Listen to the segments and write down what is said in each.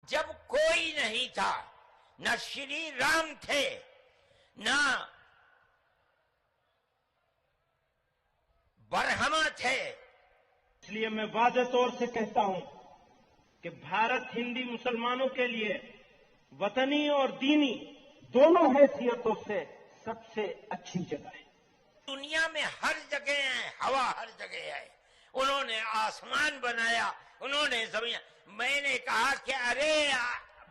जब कोई नहीं था, न श्री राम थे, न बरहमा थे। इसलिए मैं वाज़ेह तौर से कहता हूं कि भारत हिंदी मुसलमानों के लिए वतनी और दीनी दोनों हैसियतों से सबसे अच्छी जगह है। दुनिया में हर जगह है, हवा हर जगह है। उन्होंने आसमान बनाया, उन्होंने जमीन। मैंने कहा कि अरे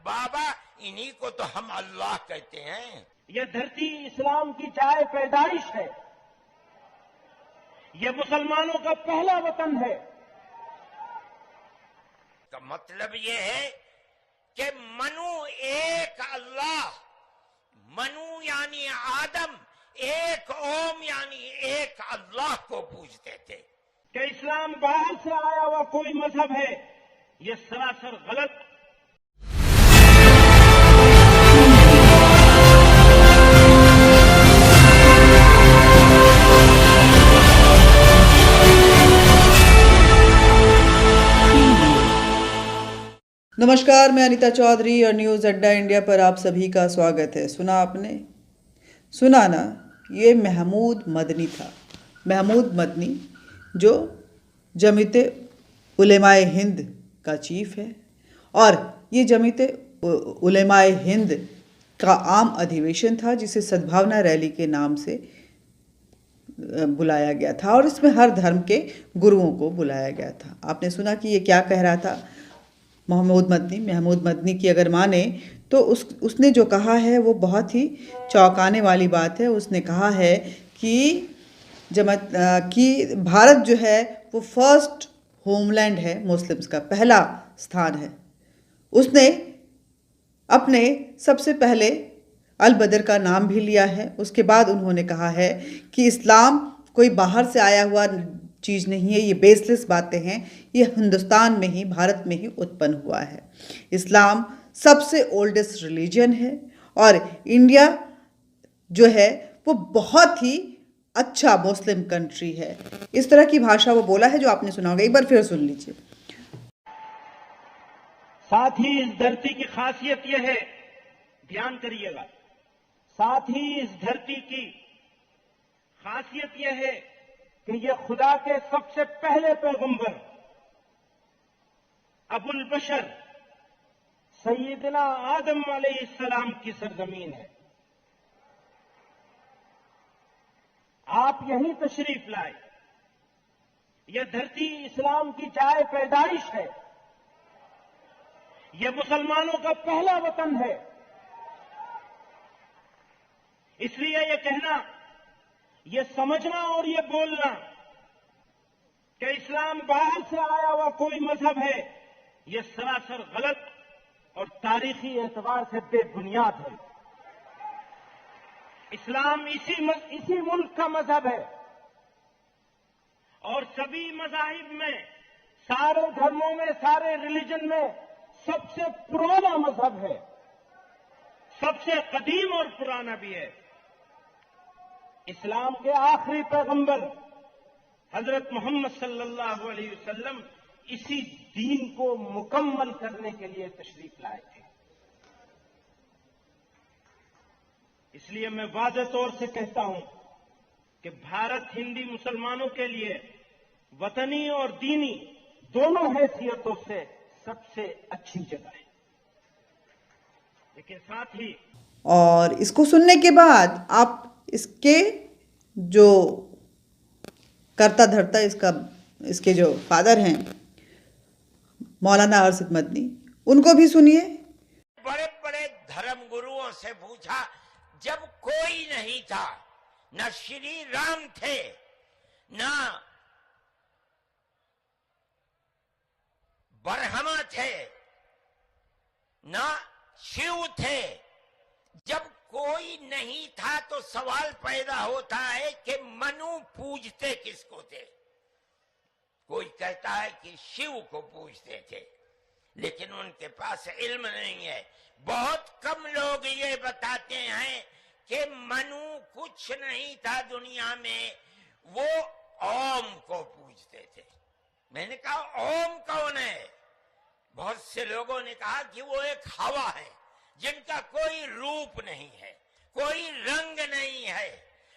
बाबा, इन्हीं को तो हम अल्लाह कहते हैं। यह धरती इस्लाम की जाए पैदाइश है। यह मुसलमानों का पहला वतन है। का मतलब यह है कि मनु एक अल्लाह, मनु यानी आदम, एक ओम यानी एक अल्लाह को पूजते थे। कि इस्लाम बाहर से आया हुआ कोई मजहब है, यह सरासर गलत। नमस्कार, मैं अनीता चौधरी और न्यूज़ अड्डा इंडिया पर आप सभी का स्वागत है। सुना आपने? सुना ना? ये महमूद मदनी था। महमूद मदनी जो जमीयते उलेमाए हिंद का चीफ है, और ये जमीयते उलेमाए हिंद का आम अधिवेशन था जिसे सद्भावना रैली के नाम से बुलाया गया था, और इसमें हर धर्म के गुरुओं को बुलाया गया था। आपने सुना कि ये क्या कह रहा था महमूद मदनी की अगर माने तो उसने जो कहा है वो बहुत ही चौंकाने वाली बात है। उसने कहा है कि भारत जो है वो फर्स्ट होमलैंड है, मुस्लिम्स का पहला स्थान है। उसने अपने सबसे पहले अल बदर का नाम भी लिया है। उसके बाद उन्होंने कहा है कि इस्लाम कोई बाहर से आया हुआ चीज़ नहीं है, ये बेसलेस बातें हैं, ये हिंदुस्तान में ही, भारत में ही उत्पन्न हुआ है। इस्लाम सबसे ओल्डेस्ट रिलीजन है, और इंडिया जो है वो बहुत ही अच्छा मुस्लिम कंट्री है। इस तरह की भाषा वो बोला है जो आपने सुना होगा। एक बार फिर सुन लीजिए। साथ ही इस धरती की खासियत यह है, ध्यान करिएगा, साथ ही इस धरती की खासियत यह है कि यह खुदा के सबसे पहले पैगंबर अबुल बशर सैयदना आदम अलैहिस्सलाम की सरजमीन है। आप यहीं तशरीफ लाए। यह धरती इस्लाम की जाए पैदाइश है। यह मुसलमानों का पहला वतन है। इसलिए यह कहना, यह समझना और यह बोलना कि इस्लाम बाहर से आया हुआ कोई मजहब है, यह सरासर गलत और तारीखी एतबार से बेबुनियाद है। इस्लाम इसी मुल्क का मजहब है, और सभी मजाहिब में, सारे धर्मों में, सारे रिलीजन में सबसे पुराना मजहब है, सबसे कदीम और पुराना भी है। इस्लाम के आखिरी पैगंबर हजरत मोहम्मद सल्लल्लाहु अलैहि वसल्लम इसी दीन को मुकम्मल करने के लिए तशरीफ लाए थे। इसलिए मैं वाज़ेह तौर से कहता हूं कि भारत हिंदी मुसलमानों के लिए वतनी और दीनी दोनों हैसियतों से सबसे अच्छी जगह है। लेकिन साथ ही, और इसको सुनने के बाद आप इसके जो करता धरता इसके जो फादर हैं मौलाना अरशद मदनी, उनको भी सुनिए। बड़े बड़े धर्म गुरुओं से पूछा, जब कोई नहीं था, न श्री राम थे, न बरहमा थे, न शिव थे। जब कोई नहीं था तो सवाल पैदा होता है कि मनु पूजते किसको थे। कोई कहता है कि शिव को पूजते थे, लेकिन उनके पास इल्म नहीं है। बहुत कम लोग ये बताते हैं कि मनु कुछ नहीं था दुनिया में, वो ओम को पूजते थे। मैंने कहा ओम कौन है? बहुत से लोगों ने कहा कि वो एक हवा है जिनका कोई रूप नहीं है, कोई रंग नहीं है,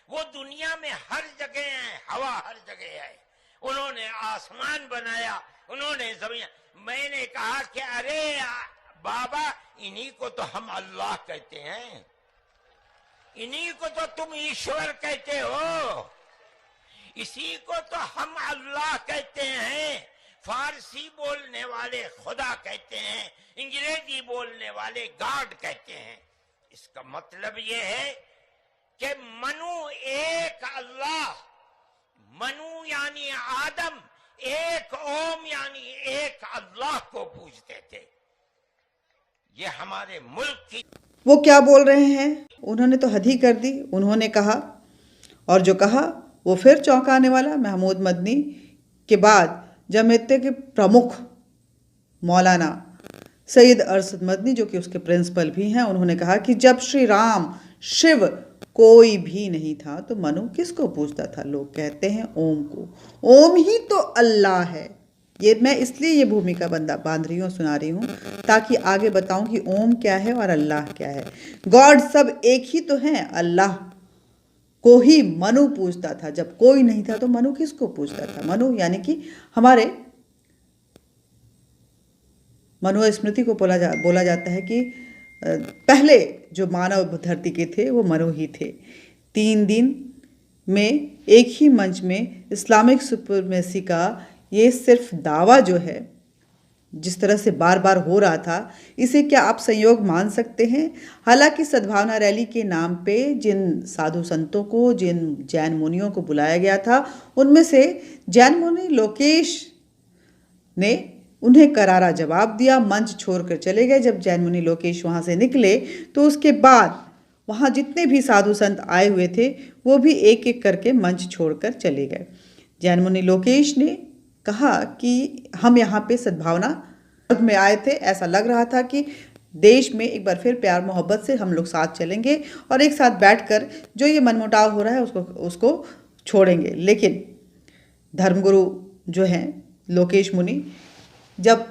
वो दुनिया में हर जगह है, हवा हर जगह है। उन्होंने आसमान बनाया, उन्होंने जमीन। मैंने कहा कि अरे बाबा, इन्हीं को तो हम अल्लाह कहते हैं, इन्हीं को तो तुम ईश्वर कहते हो, इसी को तो हम अल्लाह कहते हैं। फारसी बोलने वाले खुदा कहते हैं, अंग्रेजी बोलने वाले गॉड कहते हैं। इसका मतलब यह है कि मनु एक अल्लाह, मनु यानी आदम, एक ओम यानी एक अल्लाह को पूजते थे। ये हमारे मुल्क की। वो क्या बोल रहे हैं? उन्होंने तो हद ही कर दी। उन्होंने कहा, और जो कहा वो फिर चौंकाने वाला। महमूद मदनी के बाद जमीयत के प्रमुख मौलाना सैयद अरशद मदनी, जो कि उसके प्रिंसिपल भी हैं, उन्होंने कहा कि जब श्री राम शिव कोई भी नहीं था तो मनु किसको पूजता था? लोग कहते हैं ओम को। ओम ही तो अल्लाह है। ये मैं इसलिए ये भूमिका बांध रही हूँ, सुना रही हूँ, ताकि आगे बताऊं कि ओम क्या है और अल्लाह क्या है। गॉड सब एक ही तो हैं। अल्लाह को ही मनु पूजता था। जब कोई नहीं था तो मनु किसको पूजता था? मनु यानी कि हमारे मनुस्मृति को बोला जाता है कि पहले जो मानव धरती के थे वो मनु ही थे। 3 दिन में एक ही मंच में इस्लामिक सुपरमेसी का ये सिर्फ दावा जो है, जिस तरह से बार बार हो रहा था, इसे क्या आप संयोग मान सकते हैं? हालांकि सद्भावना रैली के नाम पे जिन साधु संतों को, जिन जैन मुनियों को बुलाया गया था, उनमें से जैन मुनि लोकेश ने उन्हें करारा जवाब दिया, मंच छोड़कर चले गए। जब जैन मुनि लोकेश वहाँ से निकले तो उसके बाद वहाँ जितने भी साधु संत आए हुए थे वो भी एक एक करके मंच छोड़कर चले गए। जैन मुनि लोकेश ने कहा कि हम यहाँ पे सद्भावना में आए थे, ऐसा लग रहा था कि देश में एक बार फिर प्यार मोहब्बत से हम लोग साथ चलेंगे और एक साथ बैठकर जो ये मनमुटाव हो रहा है उसको छोड़ेंगे। लेकिन धर्मगुरु जो हैं लोकेश मुनि, जब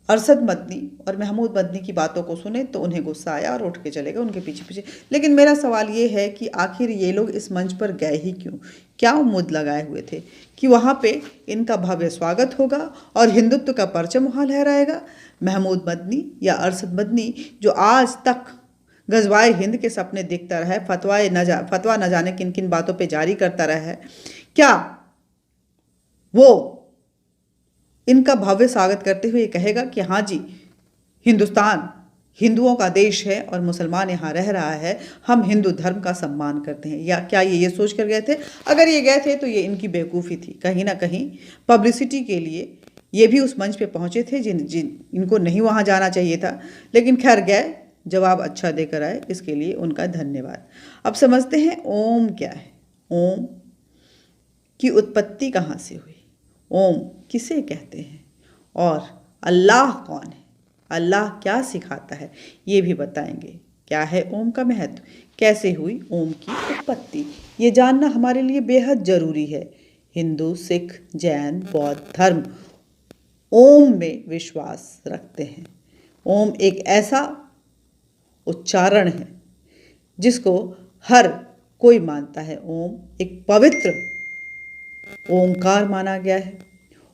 अरशद मदनी और महमूद मदनी की बातों को सुने तो उन्हें गुस्सा आया और उठ के चले गए उनके पीछे पीछे। लेकिन मेरा सवाल ये है कि आखिर ये लोग इस मंच पर गए ही क्यों? क्या उम्मीद लगाए हुए थे कि वहाँ पे इनका भव्य स्वागत होगा और हिंदुत्व का परचम वहाँ लहराएगा? महमूद मदनी या अरशद मदनी, जो आज तक गजवाए हिंद के सपने देखता रहा है, फतवा न जाने किन किन बातों पर जारी करता रहा है, क्या वो इनका भव्य स्वागत करते हुए कहेगा कि हाँ जी, हिंदुस्तान हिंदुओं का देश है और मुसलमान यहाँ रह रहा है, हम हिंदू धर्म का सम्मान करते हैं? या क्या ये सोच कर गए थे? अगर ये गए थे तो ये इनकी बेवकूफ़ी थी। कहीं ना कहीं पब्लिसिटी के लिए ये भी उस मंच पे पहुँचे थे इनको नहीं वहाँ जाना चाहिए था, लेकिन खैर गए, जवाब अच्छा देकर आए, इसके लिए उनका धन्यवाद। अब समझते हैं ओम क्या है। ओम की उत्पत्ति कहाँ से हुई? ओम किसे कहते हैं? और अल्लाह कौन है? अल्लाह क्या सिखाता है? ये भी बताएंगे। क्या है ओम का महत्व? कैसे हुई ओम की उत्पत्ति? ये जानना हमारे लिए बेहद ज़रूरी है। हिंदू, सिख, जैन, बौद्ध धर्म ओम में विश्वास रखते हैं। ओम एक ऐसा उच्चारण है जिसको हर कोई मानता है। ओम एक पवित्र ओंकार माना गया है।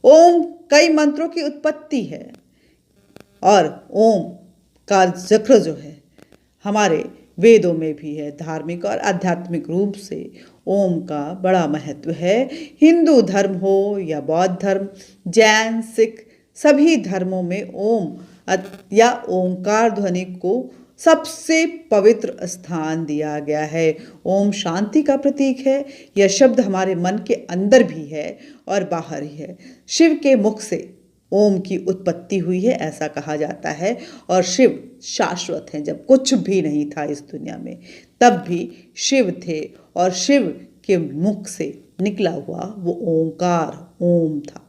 ओम कई मंत्रों की उत्पत्ति है और ओम का जिक्र जो है हमारे वेदों में भी है। धार्मिक और आध्यात्मिक रूप से ओम का बड़ा महत्व है। हिंदू धर्म हो या बौद्ध धर्म, जैन, सिख, सभी धर्मों में ओम या ओंकार ध्वनि को सबसे पवित्र स्थान दिया गया है। ओम शांति का प्रतीक है। यह शब्द हमारे मन के अंदर भी है और बाहर ही है। शिव के मुख से ओम की उत्पत्ति हुई है ऐसा कहा जाता है। और शिव शाश्वत हैं। जब कुछ भी नहीं था इस दुनिया में तब भी शिव थे और शिव के मुख से निकला हुआ वो ओंकार ओम था।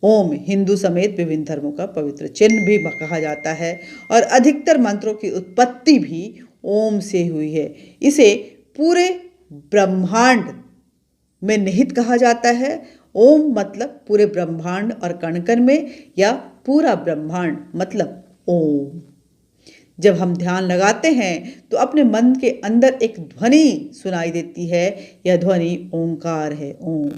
ओम हिंदू समेत विभिन्न धर्मों का पवित्र चिन्ह भी कहा जाता है और अधिकतर मंत्रों की उत्पत्ति भी ओम से हुई है। इसे पूरे ब्रह्मांड में निहित कहा जाता है। ओम मतलब पूरे ब्रह्मांड और कण कण में या पूरा ब्रह्मांड मतलब ओम। जब हम ध्यान लगाते हैं तो अपने मन के अंदर एक ध्वनि सुनाई देती है। यह ध्वनि ओंकार है, ओम।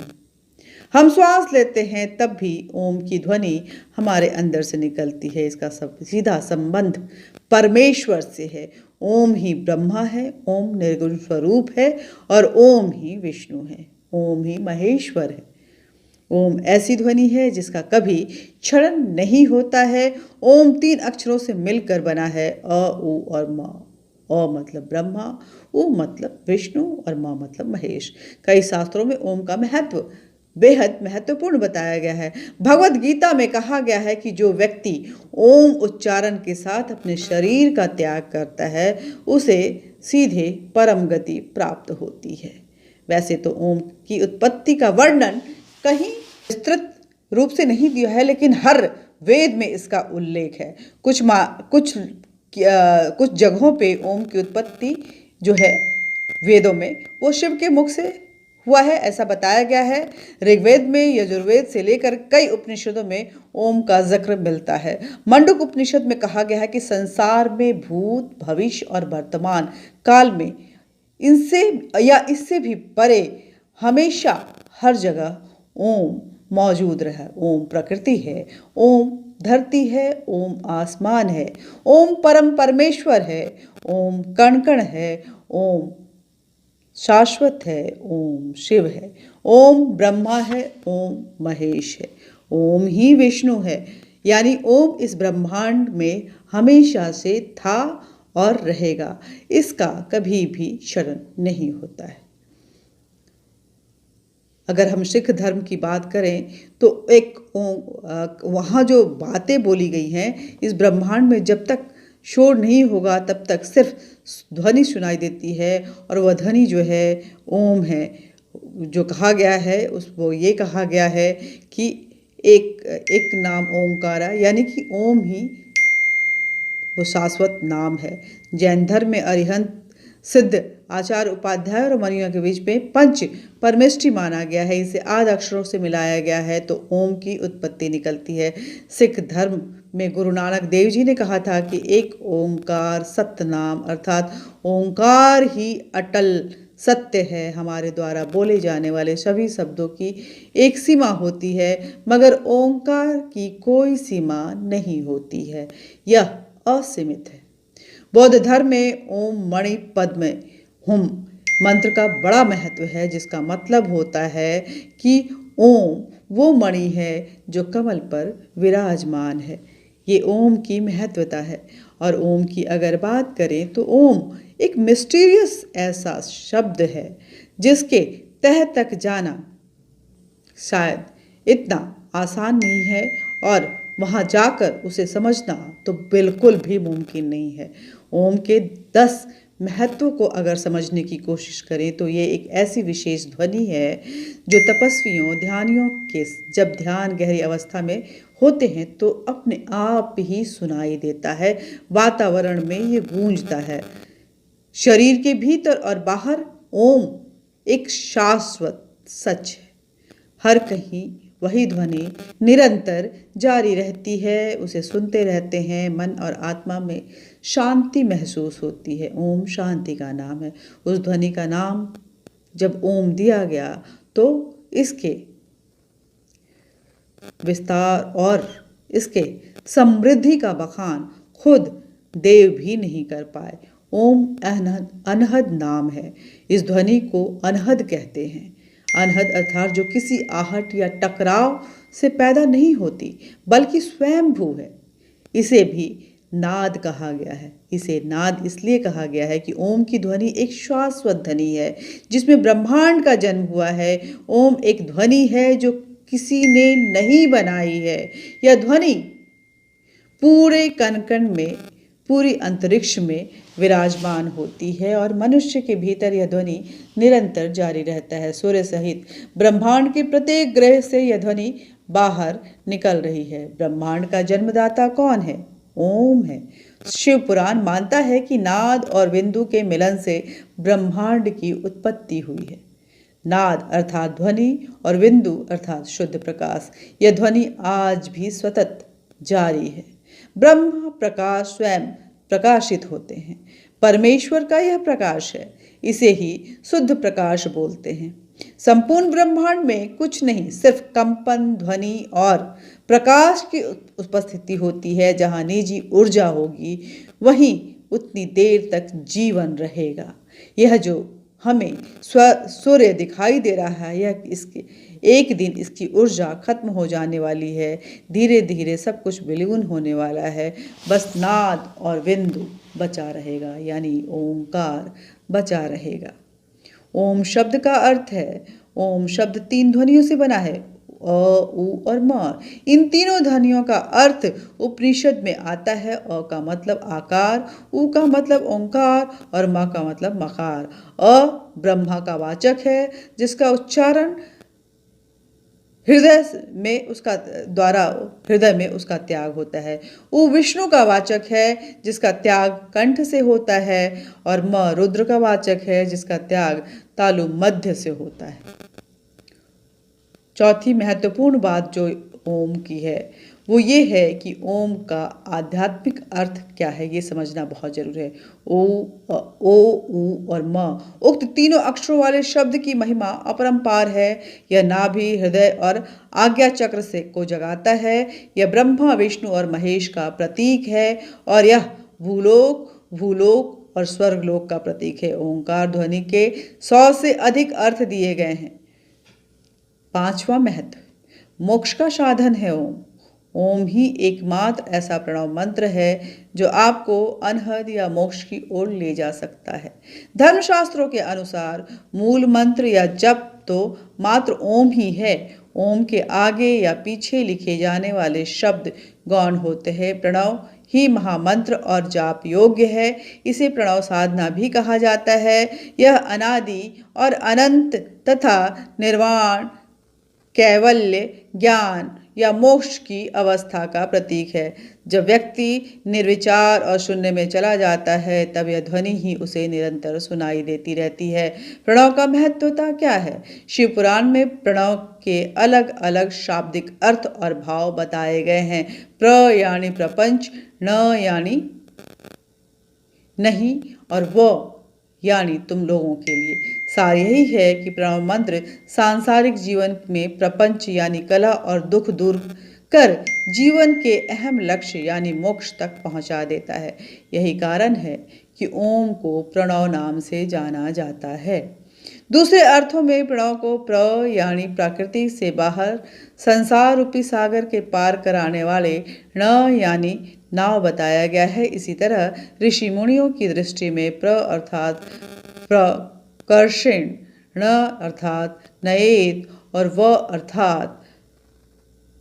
हम श्वास लेते हैं तब भी ओम की ध्वनि हमारे अंदर से निकलती है। इसका सब सीधा संबंध परमेश्वर से है। ओम ही ब्रह्मा है, ओम निर्गुण स्वरूप है और ओम ही विष्णु है, ओम ही महेश्वर है। ओम ऐसी ध्वनि है जिसका कभी क्षरण नहीं होता है। ओम 3 अक्षरों से मिलकर बना है, अ, उ और म। अ मतलब ब्रह्मा, उ मतलब विष्णु और म मतलब महेश। कई शास्त्रों में ओम का महत्व बेहद महत्वपूर्ण बताया गया है। भगवत गीता में कहा गया है कि जो व्यक्ति ओम उच्चारण के साथ अपने शरीर का त्याग करता है उसे सीधे परम गति प्राप्त होती है। वैसे तो ओम की उत्पत्ति का वर्णन कहीं विस्तृत रूप से नहीं दिया है, लेकिन हर वेद में इसका उल्लेख है। कुछ जगहों पे ओम की उत्पत्ति जो है वेदों में वो शिव के मुख से हुआ है, ऐसा बताया गया है। ऋग्वेद में, यजुर्वेद से लेकर कई उपनिषदों में ओम का जिक्र मिलता है। मंडूक उपनिषद में कहा गया है कि संसार में भूत, भविष्य और वर्तमान काल में इनसे या इससे भी परे हमेशा हर जगह ओम मौजूद रहा। ओम प्रकृति है, ओम धरती है, ओम आसमान है, ओम परम परमेश्वर है, ओम कण कण है, ओम शाश्वत है, ओम शिव है, ओम ब्रह्मा है, ओम महेश है, ओम ही विष्णु है। यानी ओम इस ब्रह्मांड में हमेशा से था और रहेगा। इसका कभी भी क्षरण नहीं होता है। अगर हम सिख धर्म की बात करें तो वहाँ जो बातें बोली गई हैं, इस ब्रह्मांड में जब तक शोर नहीं होगा तब तक सिर्फ ध्वनि सुनाई देती है और वह ध्वनि जो है ओम है। जो कहा गया है वो ये कहा गया है कि एक नाम ओंकारा, यानी कि ओम ही वो शाश्वत नाम है। जैन धर्म में अरिहंत सिद्ध आचार्य उपाध्याय और मनियों के बीच में पंच परमेष्टि माना गया है। इसे आद अक्षरों से मिलाया गया है तो ओम की उत्पत्ति निकलती है। सिख धर्म में गुरु नानक देव जी ने कहा था कि एक ओंकार सतनाम, अर्थात ओंकार ही अटल सत्य है। हमारे द्वारा बोले जाने वाले सभी शब्दों की एक सीमा होती है, मगर ओंकार की कोई सीमा नहीं होती है, यह असीमित है। बौद्ध धर्म में ओम मणि पद्म हुम मंत्र का बड़ा महत्व है, जिसका मतलब होता है कि ओम वो मणि है जो कमल पर विराजमान है। ये ओम की महत्वता है। और ओम की अगर बात करें तो ओम एक मिस्टीरियस ऐसा शब्द है जिसके तह तक जाना शायद इतना आसान नहीं है और वहाँ जाकर उसे समझना तो बिल्कुल भी मुमकिन नहीं है। ओम के 10 महत्व को अगर समझने की कोशिश करें तो ये एक ऐसी विशेष ध्वनि है जो तपस्वियों, ध्यानियों के जब ध्यान गहरी अवस्था में होते हैं तो अपने आप ही सुनाई देता है। वातावरण में ये गूंजता है। शरीर के भीतर और बाहर ओम एक शाश्वत सच है। हर कहीं वही ध्वनि निरंतर जारी रहती है। उसे सुनते रहते हैं, मन और आत्मा में शांति महसूस होती है। ओम शांति का नाम है। उस ध्वनि का नाम जब ओम दिया गया तो इसके विस्तार और इसके समृद्धि का बखान खुद देव भी नहीं कर पाए। ओम अनहद नाम है। इस ध्वनि को अनहद कहते हैं। अनहद अर्थात जो किसी आहट या टकराव से पैदा नहीं होती बल्कि स्वयंभू है। इसे भी नाद कहा गया है। इसे नाद इसलिए कहा गया है कि ओम की ध्वनि एक शाश्वत ध्वनि है जिसमें ब्रह्मांड का जन्म हुआ है। ओम एक ध्वनि है जो किसी ने नहीं बनाई है। यह ध्वनि पूरे कण-कण में, पूरी अंतरिक्ष में विराजमान होती है और मनुष्य के भीतर यह ध्वनि निरंतर जारी रहता है। सूर्य सहित ब्रह्मांड के प्रत्येक ग्रह से यह ध्वनि बाहर निकल रही है। ब्रह्मांड का जन्मदाता कौन है? ओम है। शिव पुराण मानता है कि नाद और बिंदु के मिलन से ब्रह्मांड की उत्पत्ति हुई है। नाद अर्थात ध्वनि और बिंदु अर्थात शुद्ध प्रकाश। यह ध्वनि आज भी सतत जारी है। ब्रह्म प्रकाश स्वयं प्रकाशित होते हैं। परमेश्वर का यह प्रकाश है, इसे ही शुद्ध प्रकाश बोलते हैं। संपूर्ण ब्रह्मांड में कुछ नहीं, सिर्फ कंपन, ध्वनि और प्रकाश की उपस्थिति होती है। जहाँ निजी ऊर्जा होगी वहीं उतनी देर तक जीवन रहेगा। यह जो हमें सूर्य दिखाई दे रहा है, यह इसके एक दिन इसकी ऊर्जा खत्म हो जाने वाली है। धीरे धीरे सब कुछ विलीन होने वाला है। बस नाद और बिंदु बचा रहेगा, यानी ओंकार बचा रहेगा। ओम शब्द का अर्थ है, ओम शब्द 3 ध्वनियों से बना है, अ, उ और म। इन तीनों ध्वनियों का अर्थ उपनिषद में आता है। अ का मतलब आकार, उ का मतलब ओंकार और म का मतलब मकार। अ ब्रह्मा का वाचक है, जिसका उच्चारण हृदय में उसका त्याग होता है। उ विष्णु का वाचक है, जिसका त्याग कंठ से होता है, और म रुद्र का वाचक है, जिसका त्याग तालु मध्य से होता है। चौथी महत्वपूर्ण बात जो ओम की है वो ये है कि ओम का आध्यात्मिक अर्थ क्या है, ये समझना बहुत जरूरी है। ओ, उ और म उक्त तीनों अक्षरों वाले शब्द की महिमा अपरंपार है। यह नाभि, हृदय और आज्ञा चक्र से को जगाता है। यह ब्रह्मा, विष्णु और महेश का प्रतीक है, और यह भूलोक और स्वर्गलोक का प्रतीक है। ओंकार ध्वनि के 100 से अधिक अर्थ दिए गए हैं। 5वां महत्व, मोक्ष का साधन है ओम। ओम ही एकमात्र ऐसा प्रणव मंत्र है जो आपको अनहद या मोक्ष की ओर ले जा सकता है। धर्मशास्त्रों के अनुसार मूल मंत्र या जप तो मात्र ओम ही है। ओम के आगे या पीछे लिखे जाने वाले शब्द गौण होते हैं। प्रणव ही महामंत्र और जाप योग्य है। इसे प्रणव साधना भी कहा जाता है। यह अनादि और अनंत तथा निर्वाण, कैवल्य, ज्ञान या मोक्ष की अवस्था का प्रतीक है। जब व्यक्ति निर्विचार और शून्य में चला जाता है, तब यह ध्वनि ही उसे निरंतर सुनाई देती रहती है। प्रणव का महत्वता क्या है? शिव पुराण में प्रणव के अलग अलग शाब्दिक अर्थ और भाव बताए गए हैं। प्र यानी प्रपंच, न यानी नहीं, और वो यानी तुम लोगों के लिए। सार यही है कि प्रणव मंत्र सांसारिक जीवन में प्रपंच यानी कलह और दुख दूर कर जीवन के अहम लक्ष्य यानी मोक्ष तक पहुंचा देता है। यही कारण है कि ओम को प्रणव नाम से जाना जाता है। दूसरे अर्थों में प्रणव को प्र यानी प्रकृति से बाहर संसार रूपी सागर के पार कराने वाले, न यानी नाव बताया गया है। इसी तरह ऋषि मुनियों की दृष्टि में प्र अर्थात प्रकर्षण, न अर्थात नयेत और व अर्थात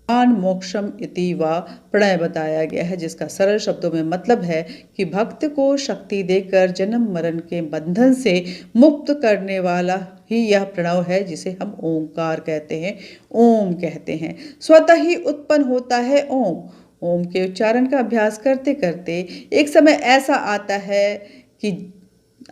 मोक्षम इति व प्रणय बताया गया है, जिसका सरल शब्दों में मतलब है कि भक्त को शक्ति देकर जन्म मरण के बंधन से मुक्त करने वाला ही यह प्रणव है, जिसे हम ओंकार कहते हैं, ओम कहते हैं। स्वतः ही उत्पन्न होता है ओम। ओम के उच्चारण का अभ्यास करते करते एक समय ऐसा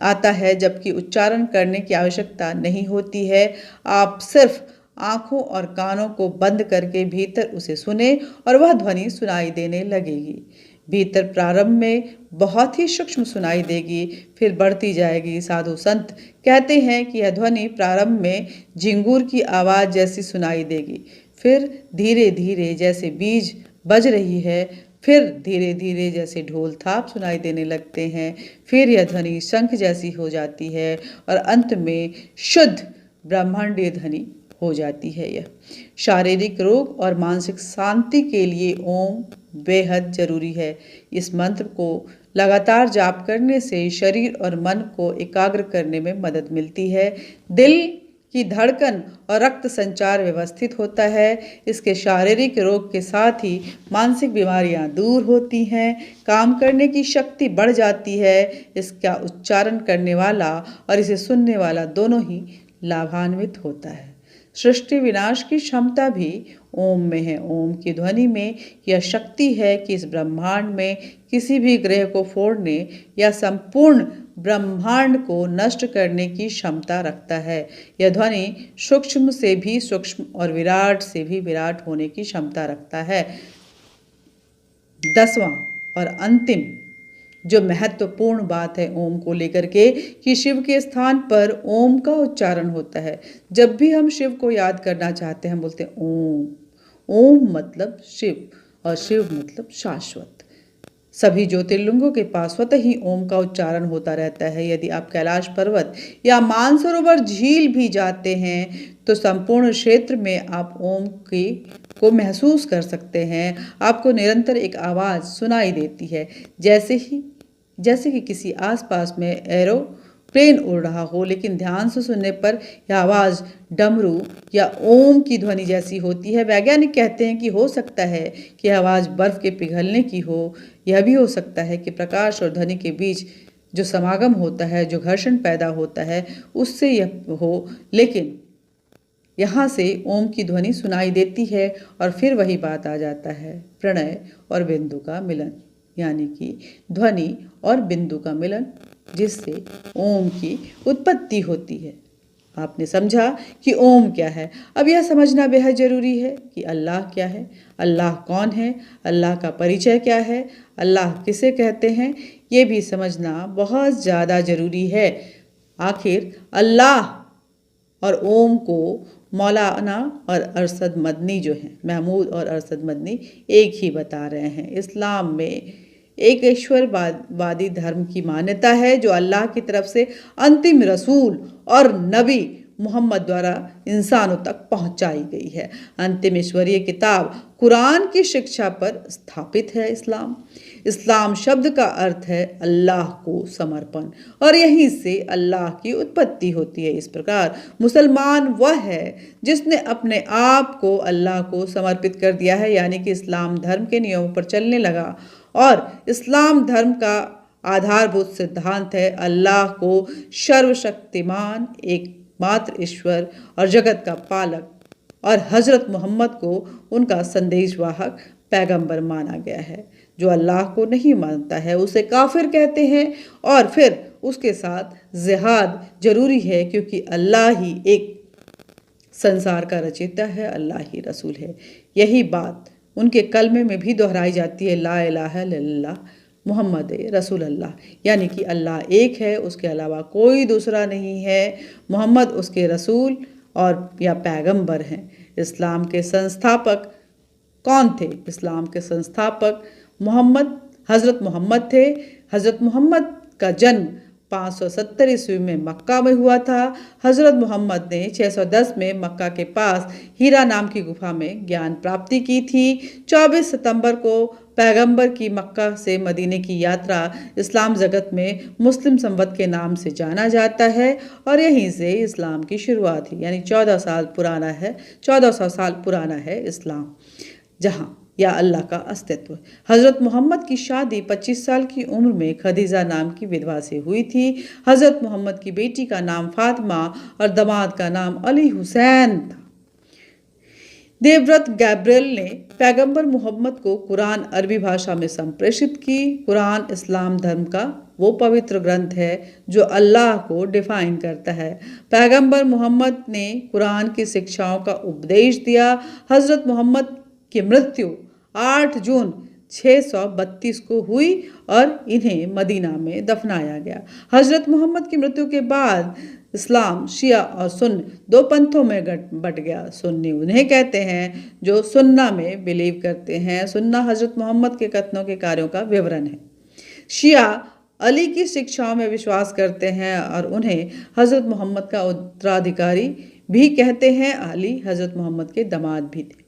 आता है जबकि उच्चारण करने की आवश्यकता नहीं होती है। आप सिर्फ आंखों और कानों को बंद करके भीतर उसे सुने और वह ध्वनि सुनाई देने लगेगी। भीतर प्रारंभ में बहुत ही सूक्ष्म सुनाई देगी, फिर बढ़ती जाएगी। साधु संत कहते हैं कि यह ध्वनि प्रारंभ में झिंगूर की आवाज़ जैसी सुनाई देगी, फिर धीरे धीरे जैसे बीज बज रही है, फिर धीरे धीरे जैसे ढोल थाप सुनाई देने लगते हैं, फिर यह ध्वनि शंख जैसी हो जाती है और अंत में शुद्ध ब्रह्मांडीय ध्वनि हो जाती है। यह शारीरिक रोग और मानसिक शांति के लिए ओम बेहद जरूरी है। इस मंत्र को लगातार जाप करने से शरीर और मन को एकाग्र करने में मदद मिलती है। दिल की धड़कन और रक्त संचार व्यवस्थित होता है। इसके शारीरिक रोग के साथ ही मानसिक बीमारियां दूर होती हैं, काम करने की शक्ति बढ़ जाती है। इसका उच्चारण करने वाला और इसे सुनने वाला दोनों ही लाभान्वित होता है। सृष्टि विनाश की क्षमता भी ओम में है। ओम की ध्वनि में यह शक्ति है कि इस ब्रह्मांड में किसी भी ग्रह को फोड़ने या संपूर्ण ब्रह्मांड को नष्ट करने की क्षमता रखता है। यह ध्वनि सूक्ष्म से भी सूक्ष्म और विराट से भी विराट होने की क्षमता रखता है। 10वां और अंतिम जो महत्वपूर्ण बात है ओम को लेकर के कि शिव के स्थान पर ओम का उच्चारण होता है। जब भी हम शिव को याद करना चाहते हैं हम बोलते हैं ओम। ओम मतलब शिव और शिव मतलब शाश्वत। सभी ज्योतिर्लिंगों के पास स्वतः ही ओम का उच्चारण होता रहता है। यदि आप कैलाश पर्वत या मानसरोवर झील भी जाते हैं तो संपूर्ण क्षेत्र में आप ओम को महसूस कर सकते हैं। आपको निरंतर एक आवाज़ सुनाई देती है, जैसे कि किसी आसपास में एरोप्लेन उड़ रहा हो, लेकिन ध्यान से सुनने पर यह आवाज़ डमरू या ओम की ध्वनि जैसी होती है। वैज्ञानिक कहते हैं कि हो सकता है कि यह आवाज़ बर्फ के पिघलने की हो। यह भी हो सकता है कि प्रकाश और ध्वनि के बीच जो समागम होता है, जो घर्षण पैदा होता है, उससे यह हो। लेकिन यहाँ से ओम की ध्वनि सुनाई देती है और फिर वही बात आ जाता है, प्रणय और बिंदु का मिलन, यानी कि ध्वनि और बिंदु का मिलन, जिससे ओम की उत्पत्ति होती है। आपने समझा कि ओम क्या है। अब यह समझना बेहद जरूरी है कि अल्लाह क्या है, अल्लाह कौन है, अल्लाह का परिचय क्या है, अल्लाह किसे कहते हैं, ये भी समझना बहुत ज़्यादा जरूरी है। आखिर अल्लाह और ओम को मौलाना और अरशद मदनी जो हैं, महमूद और अरशद मदनी एक ही बता रहे हैं। इस्लाम में एक ईश्वरवादी धर्म की मान्यता है जो अल्लाह की तरफ से अंतिम रसूल और नबी मोहम्मद द्वारा इंसानों तक पहुंचाई गई है। अंतिम ईश्वरीय किताब कुरान की शिक्षा पर स्थापित है इस्लाम शब्द का अर्थ है अल्लाह को समर्पण, और यहीं से अल्लाह की उत्पत्ति होती है। इस प्रकार मुसलमान वह है जिसने अपने आप को अल्लाह को समर्पित कर दिया है, यानी कि इस्लाम धर्म के नियमों पर चलने लगा। और इस्लाम धर्म का आधारभूत सिद्धांत है अल्लाह को सर्वशक्तिमान एकमात्र ईश्वर और जगत का पालक, और हजरत मोहम्मद को उनका संदेशवाहक पैगंबर माना गया है। जो अल्लाह को नहीं मानता है उसे काफिर कहते हैं, और फिर उसके साथ जिहाद जरूरी है, क्योंकि अल्लाह ही एक संसार का रचयिता है, अल्लाह ही रसूल है। यही बात उनके कलमे में भी दोहराई जाती है, ला इलाहा इल्लल्लाह मोहम्मद रसूल अल्लाह, यानी कि अल्लाह एक है, उसके अलावा कोई दूसरा नहीं है, मोहम्मद उसके रसूल और या पैगंबर हैं। इस्लाम के संस्थापक कौन थे? इस्लाम के संस्थापक हज़रत मोहम्मद थे। हज़रत मोहम्मद का जन्म 570 ईस्वी में मक्का में हुआ था। हज़रत मोहम्मद ने 610 में मक्का के पास हीरा नाम की गुफा में ज्ञान प्राप्ति की थी। 24 सितंबर को पैगंबर की मक्का से मदीने की यात्रा इस्लाम जगत में मुस्लिम संवत के नाम से जाना जाता है, और यहीं से इस्लाम की शुरुआत हुई, यानी 1400 साल पुराना है इस्लाम, जहाँ या अल्लाह का अस्तित्व। हज़रत मोहम्मद की शादी 25 साल की उम्र में खदीजा नाम की विधवा से हुई थी। हज़रत मोहम्मद की बेटी का नाम फातिमा और दामाद का नाम अली हुसैन था। देवव्रत गैब्रियल ने पैगंबर मोहम्मद को कुरान अरबी भाषा में संप्रेषित की। कुरान इस्लाम धर्म का वो पवित्र ग्रंथ है जो अल्लाह को डिफाइन करता है। पैगंबर मोहम्मद ने कुरान की शिक्षाओं का उपदेश दिया। हज़रत मोहम्मद की मृत्यु 8 जून 632 को हुई और इन्हें मदीना में दफनाया गया। हज़रत मोहम्मद की मृत्यु के बाद इस्लाम शिया और सुन्नी दो पंथों में बट गया। सुन्नी उन्हें कहते हैं जो सुन्ना में बिलीव करते हैं। सुन्ना हज़रत मोहम्मद के कथनों के कार्यों का विवरण है। शिया अली की शिक्षाओं में विश्वास करते हैं और उन्हें हज़रत मोहम्मद का उत्तराधिकारी भी कहते हैं। अली हज़रत मोहम्मद के दामाद भी थे।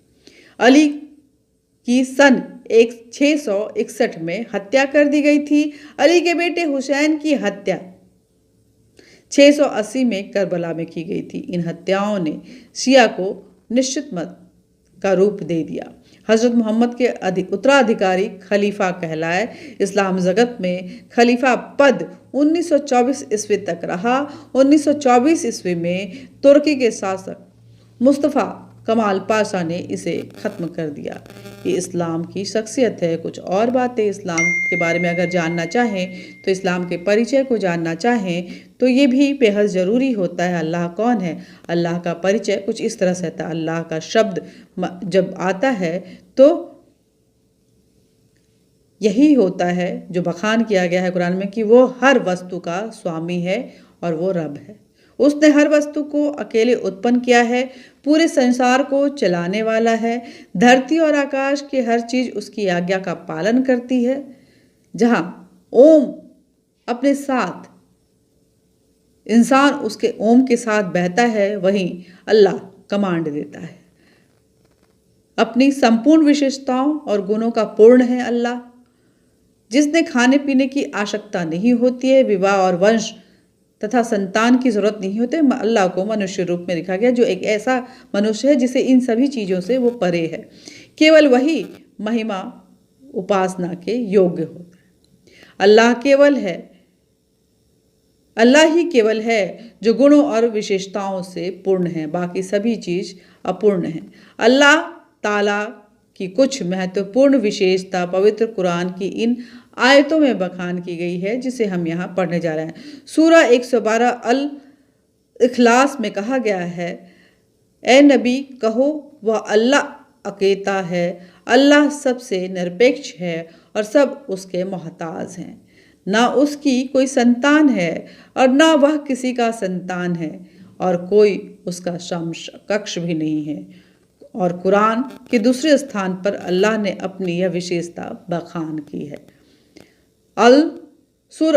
अली की सन 661 में हत्या कर दी गई थी। अली के बेटे हुसैन की हत्या 680 में करबला में की गई थी। इन हत्याओं ने शिया को निश्चित मत का रूप दे दिया। हज़रत मोहम्मद के उत्तराधिकारी खलीफा कहलाए। इस्लाम जगत में खलीफा पद 1924 ईस्वी तक रहा। 1924 ईस्वी में तुर्की के शासक मुस्तफ़ा कमाल पाशा ने इसे ख़त्म कर दिया। ये इस्लाम की शख्सियत है। कुछ और बातें इस्लाम के बारे में अगर जानना चाहें तो इस्लाम के परिचय को जानना चाहें तो ये भी बेहद ज़रूरी होता है। अल्लाह कौन है? अल्लाह का परिचय कुछ इस तरह से था। अल्लाह का शब्द जब आता है तो यही होता है जो बखान किया गया है कुरान में कि वो हर वस्तु का स्वामी है और वो रब है। उसने हर वस्तु को अकेले उत्पन्न किया है, पूरे संसार को चलाने वाला है। धरती और आकाश की हर चीज उसकी आज्ञा का पालन करती है। जहां ओम अपने साथ इंसान उसके ओम के साथ बहता है, वहीं अल्लाह कमांड देता है। अपनी संपूर्ण विशेषताओं और गुणों का पूर्ण है अल्लाह, जिसने खाने पीने की आवश्यकता नहीं होती है, विवाह और वंश तथा संतान की जरूरत नहीं होती। अल्लाह को मनुष्य रूप में लिखा गया, जो एक ऐसा मनुष्य है जिसे इन सभी चीजों से वो परे है। केवल वही महिमा उपासना के योग्य होता है। अल्लाह ही केवल है जो गुणों और विशेषताओं से पूर्ण है, बाकी सभी चीज अपूर्ण है। अल्लाह ताला की कुछ महत्वपूर्ण विशेषता पवित्र कुरान की इन आयतों में बखान की गई है, जिसे हम यहाँ पढ़ने जा रहे हैं। सूरा 112 अल इखलास में कहा गया है, ए नबी कहो वह अल्लाह अकेता है, अल्लाह सबसे निरपेक्ष है और सब उसके मोहताज हैं। ना उसकी कोई संतान है और ना वह किसी का संतान है, और कोई उसका समकक्ष भी नहीं है। और कुरान के दूसरे स्थान पर अल्लाह ने अपनी यह विशेषता बखान की है। सूर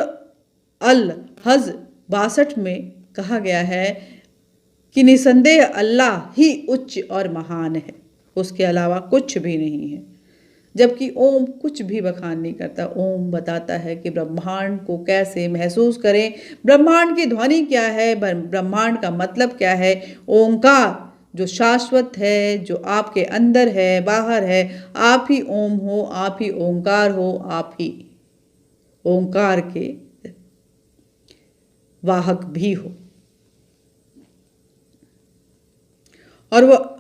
अल हज 62 में कहा गया है कि निसंदेह अल्लाह ही उच्च और महान है, उसके अलावा कुछ भी नहीं है। जबकि ओम कुछ भी बखान नहीं करता। ओम बताता है कि ब्रह्मांड को कैसे महसूस करें, ब्रह्मांड की ध्वनि क्या है, ब्रह्मांड का मतलब क्या है। ओंकार जो शाश्वत है, जो आपके अंदर है, बाहर है, आप ही ओम हो, आप ही ओंकार हो, आप ही ओंकार के वाहक भी हो। और वह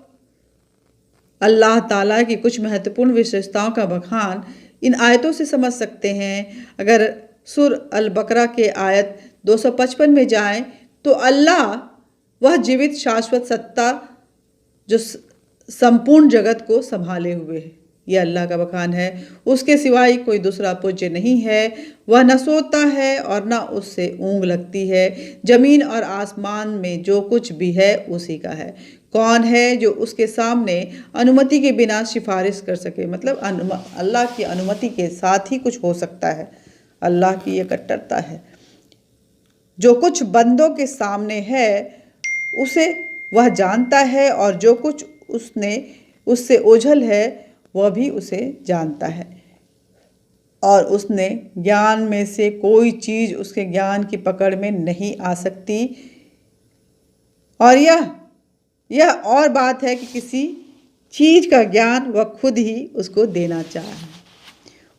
अल्लाह ताला की कुछ महत्वपूर्ण विशेषताओं का बखान इन आयतों से समझ सकते हैं। अगर सूर अल बकरा के आयत 255 में जाएं तो अल्लाह वह जीवित शाश्वत सत्ता जो संपूर्ण जगत को संभाले हुए है, यह अल्लाह का बखान है। उसके सिवाय कोई दूसरा पूज्य नहीं है। वह न सोता है और न उससे ऊँग लगती है। जमीन और आसमान में जो कुछ भी है उसी का है। कौन है जो उसके सामने अनुमति के बिना सिफारिश कर सके, मतलब अल्लाह की अनुमति के साथ ही कुछ हो सकता है। अल्लाह की यह कट्टरता है। जो कुछ बंदों के सामने है उसे वह जानता है, और जो कुछ उससे ओझल है वह भी उसे जानता है। और उसने ज्ञान में से कोई चीज उसके ज्ञान की पकड़ में नहीं आ सकती। और यह और बात है कि किसी चीज का ज्ञान वह खुद ही उसको देना चाहे।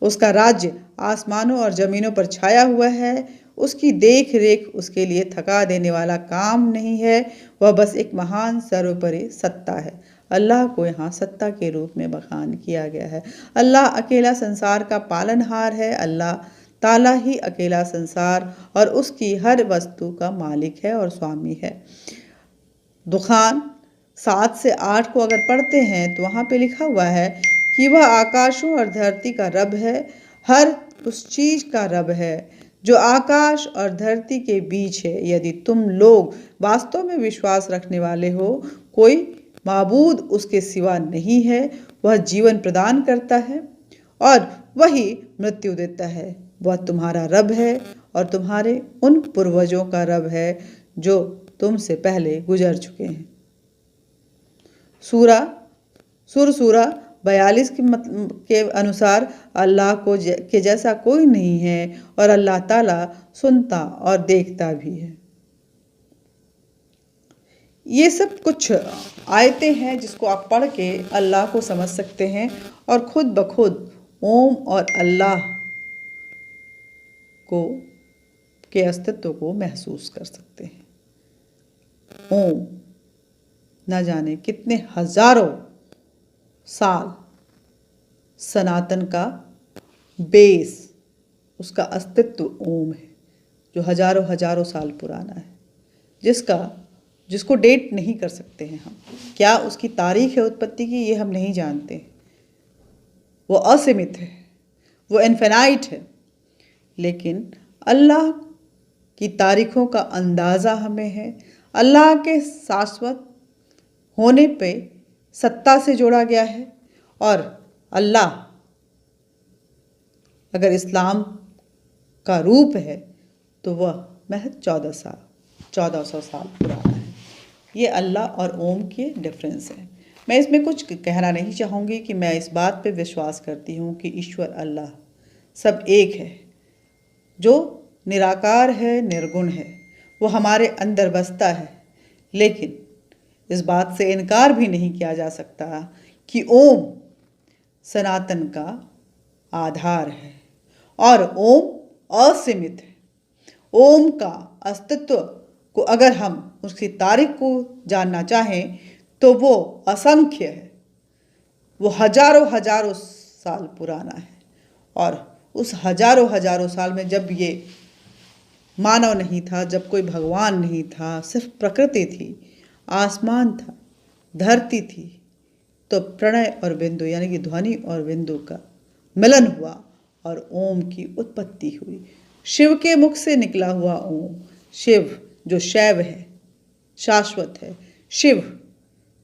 उसका राज्य आसमानों और जमीनों पर छाया हुआ है। उसकी देख रेख उसके लिए थका देने वाला काम नहीं है। वह बस एक महान सर्वोपरि सत्ता है। अल्लाह को यहाँ सत्ता के रूप में बखान किया गया है। अल्लाह अकेला संसार का पालनहार है। अल्लाह ताला ही अकेला संसार और उसकी हर वस्तु का मालिक है और स्वामी है। दुखान 7 से 8 को अगर पढ़ते हैं तो वहाँ पे लिखा हुआ है कि वह आकाशों और धरती का रब है, हर उस चीज का रब है जो आकाश और धरती के बीच है। यदि तुम लोग वास्तव में विश्वास रखने वाले हो, कोई माबूद उसके सिवा नहीं है। वह जीवन प्रदान करता है और वही मृत्यु देता है। वह तुम्हारा रब है और तुम्हारे उन पूर्वजों का रब है जो तुमसे पहले गुजर चुके हैं। सूरा 42 के अनुसार अल्लाह के जैसा कोई नहीं है और अल्लाह ताला सुनता और देखता भी है। ये सब कुछ आयतें हैं जिसको आप पढ़ के अल्लाह को समझ सकते हैं और खुद ब खुद ओम और अल्लाह के अस्तित्व को महसूस कर सकते हैं। ओम न जाने कितने हजारों साल सनातन का बेस, उसका अस्तित्व ओम है, जो हजारों हजारों साल पुराना है, जिसको डेट नहीं कर सकते हैं हम। क्या उसकी तारीख है उत्पत्ति की, ये हम नहीं जानते। वो असीमित है, वो इन्फिनाइट है। लेकिन अल्लाह की तारीखों का अंदाज़ा हमें है। अल्लाह के शाश्वत होने पे सत्ता से जोड़ा गया है। और अल्लाह अगर इस्लाम का रूप है तो वह महज 1400 साल पुराना है। ये अल्लाह और ओम के डिफरेंस है। मैं इसमें कुछ कहना नहीं चाहूँगी कि मैं इस बात पे विश्वास करती हूँ कि ईश्वर अल्लाह सब एक है, जो निराकार है, निर्गुण है, वो हमारे अंदर बसता है। लेकिन इस बात से इनकार भी नहीं किया जा सकता कि ओम सनातन का आधार है और ओम असीमित है। ओम का अस्तित्व को अगर हम उसकी तारीख को जानना चाहें तो वो असंख्य है। वो हजारों साल पुराना है। और उस हजारों साल में जब ये मानव नहीं था, जब कोई भगवान नहीं था, सिर्फ प्रकृति थी, आसमान था, धरती थी, तो प्रणय और बिंदु यानी कि ध्वनि और बिंदु का मिलन हुआ और ओम की उत्पत्ति हुई। शिव के मुख से निकला हुआ ओम, शिव जो शैव है, शाश्वत है, शिव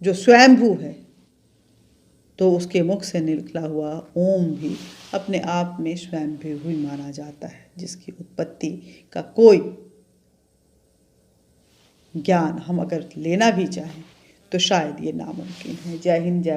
जो स्वयंभू है, तो उसके मुख से निकला हुआ ओम भी अपने आप में स्वयंभू ही माना जाता है, जिसकी उत्पत्ति का कोई ज्ञान हम अगर लेना भी चाहें तो शायद ये नामुमकिन है। जय हिंद, जय